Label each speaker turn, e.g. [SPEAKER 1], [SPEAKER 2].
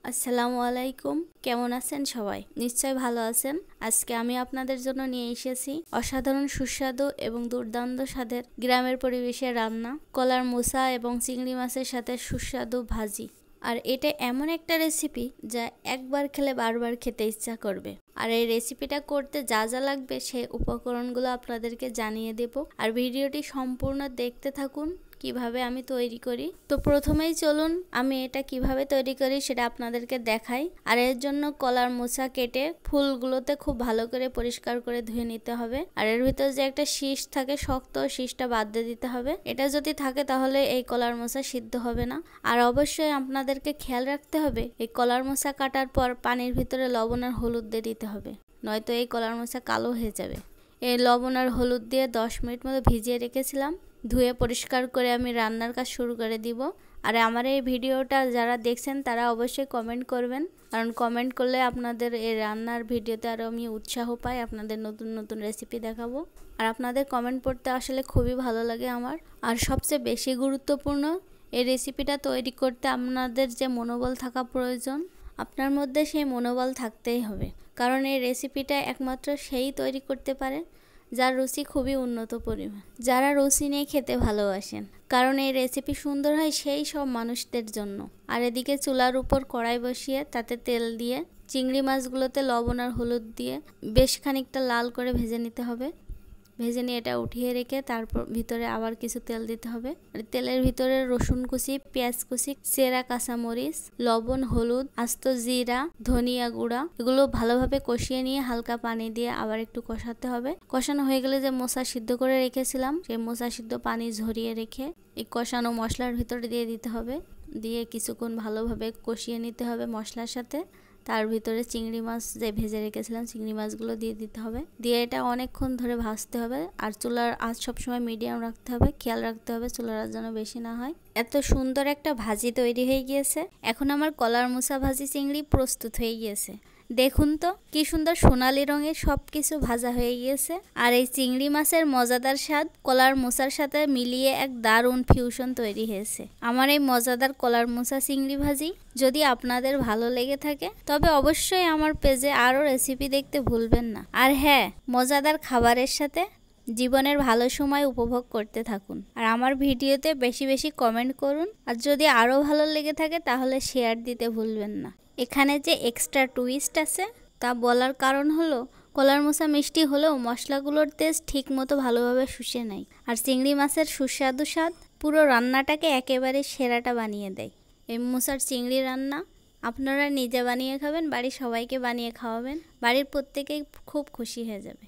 [SPEAKER 1] আসসালামু আলাইকুম, কেমন আছেন সবাই? নিশ্চয় ভালো আছেন। আজকে আমি আপনাদের জন্য নিয়ে এসেছি অসাধারণ সুস্বাদু এবং দুর্দান্ত স্বাদের গ্রামের পরিবেশে রান্না কলার মোচা এবং চিংড়ি মাছের সাথে সুস্বাদু ভাজি। আর এটা এমন একটা রেসিপি যা একবার খেলে বারবার খেতে ইচ্ছা করবে। আর এই রেসিপিটা করতে যা যা লাগবে সেই উপকরণগুলো আপনাদেরকে জানিয়ে দেব। আর ভিডিওটি সম্পূর্ণ দেখতে থাকুন কিভাবে আমি তৈরি করি। তো প্রথমেই চলুন আমি এটা কিভাবে তৈরি করি সেটা আপনাদেরকে দেখাই। আর এর জন্য কলার মোচা কেটে ফুলগুলোতে খুব ভালো করে পরিষ্কার করে ধুয়ে নিতে হবে। আর এর ভিতর যে একটা শীষ থাকে শক্ত, শীষটা বাদ দিয়ে দিতে হবে। এটা যদি থাকে তাহলে এই কলার মোচা সিদ্ধ হবে না। আর অবশ্যই আপনাদেরকে খেয়াল রাখতে হবে এই কলার মোচা কাটার পর পানির ভিতরে লবণ আর হলুদ দিয়ে দিতে হবে, নয়তো এই কলার মোচা কালো হয়ে যাবে। এই লবণ আর হলুদ দিয়ে 10 মিনিট মতো ভিজিয়ে রেখেছিলাম। ধুয়ে পরিষ্কার করে আমি রান্নার কাজ শুরু করে দিব। আর আমার এই ভিডিওটা যারা দেখছেন তারা অবশ্যই কমেন্ট করবেন, কারণ কমেন্ট করলে আপনাদের এই রান্নার ভিডিওতে আরও আমি উৎসাহ পাই, আপনাদের নতুন নতুন রেসিপি দেখাবো। আর আপনাদের কমেন্ট পড়তে আসলে খুবই ভালো লাগে আমার। আর সবচেয়ে বেশি গুরুত্বপূর্ণ, এই রেসিপিটা তৈরি করতে আপনাদের যে মনোবল থাকা প্রয়োজন, আপনার মধ্যে সেই মনোবল থাকতেই হবে। কারণ এই রেসিপিটা একমাত্র সেই তৈরি করতে পারে যার রুচি খুবই উন্নত পরিমাণ, যারা রুচি নিয়ে খেতে ভালোবাসেন। কারণ এই রেসিপি সুন্দর হয় সেই সব মানুষদের জন্য। আর এদিকে চুলার উপর কড়াই বসিয়ে তাতে তেল দিয়ে চিংড়ি মাছগুলোতে লবণ আর হলুদ দিয়ে বেশ খানিকটা লাল করে ভেজে নিতে হবে। ভেজে নিয়ে এটা উঠিয়ে রেখে তারপর ভিতরে আবার কিছু তেল দিতে হবে। তেলের ভিতরে রসুন কুচি, পেঁয়াজ কুচি, চেরা কাঁচামরিচ, লবণ, হলুদ, আস্ত জিরা, ধনিয়া গুঁড়া এগুলো ভালোভাবে কষিয়ে নিয়ে হালকা পানি দিয়ে আবার একটু কষাতে হবে। কষানো হয়ে গেলে যে মোচা সিদ্ধ করে রেখেছিলাম সেই মোচা সিদ্ধ পানি ঝরিয়ে রেখে এই কষানো মশলার ভিতরে দিয়ে দিতে হবে। দিয়ে কিছুক্ষণ ভালোভাবে কষিয়ে নিতে হবে মশলার সাথে। তার ভিতরে চিংড়ি মাছ যে ভেজে রেখেছিলাম চিংড়ি মাছগুলো দিয়ে দিতে হবে। দিয়ে এটা অনেকক্ষণ ধরে ভাজতে হবে। আর চুলার আঁচ সবসময় মিডিয়াম রাখতে হবে, খেয়াল রাখতে হবে চুলার আঁচ যেন বেশি না হয়। এত সুন্দর একটা ভাজি তৈরি হয়ে গিয়েছে। এখন আমার কলার মোচা ভাজি চিংড়ি প্রস্তুত হয়ে গিয়েছে। দেখুন তো কি সুন্দর সোনালী রঙের সবকিছু ভাজা হয়ে গিয়েছে। আর এই চিংড়ি মাছের মজাদার স্বাদ কলার মোচার সাথে মিলিয়ে এক দারুণ ফিউশন তৈরি হয়েছে। আমার এই মজাদার কলার মোচা চিংড়ি ভাজি যদি আপনাদের ভালো লেগে থাকে তবে অবশ্যই আমার পেজে আরও রেসিপি দেখতে ভুলবেন না। আর হ্যাঁ, মজাদার খাবারের সাথে জীবনের ভালো সময় উপভোগ করতে থাকুন। আর আমার ভিডিওতে বেশি বেশি কমেন্ট করুন। আর যদি আরও ভালো লেগে থাকে তাহলে শেয়ার দিতে ভুলবেন না। এখানে যে এক্সট্রা টুইস্ট আছে তা বলার কারণ হলো কলার মোচা মিষ্টি হলেও মশলাগুলোর টেস্ট ঠিক মতো ভালোভাবে শুষে নেয়। আর চিংড়ি মাছের সুস্বাদু স্বাদ পুরো রান্নাটাকে একেবারে সেরাটা বানিয়ে দেয়। এই মোচার চিংড়ি রান্না আপনারা নিজে বানিয়ে খাবেন, বাড়ির সবাইকে বানিয়ে খাওয়াবেন, বাড়ির প্রত্যেকেই খুব খুশি হয়ে যাবে।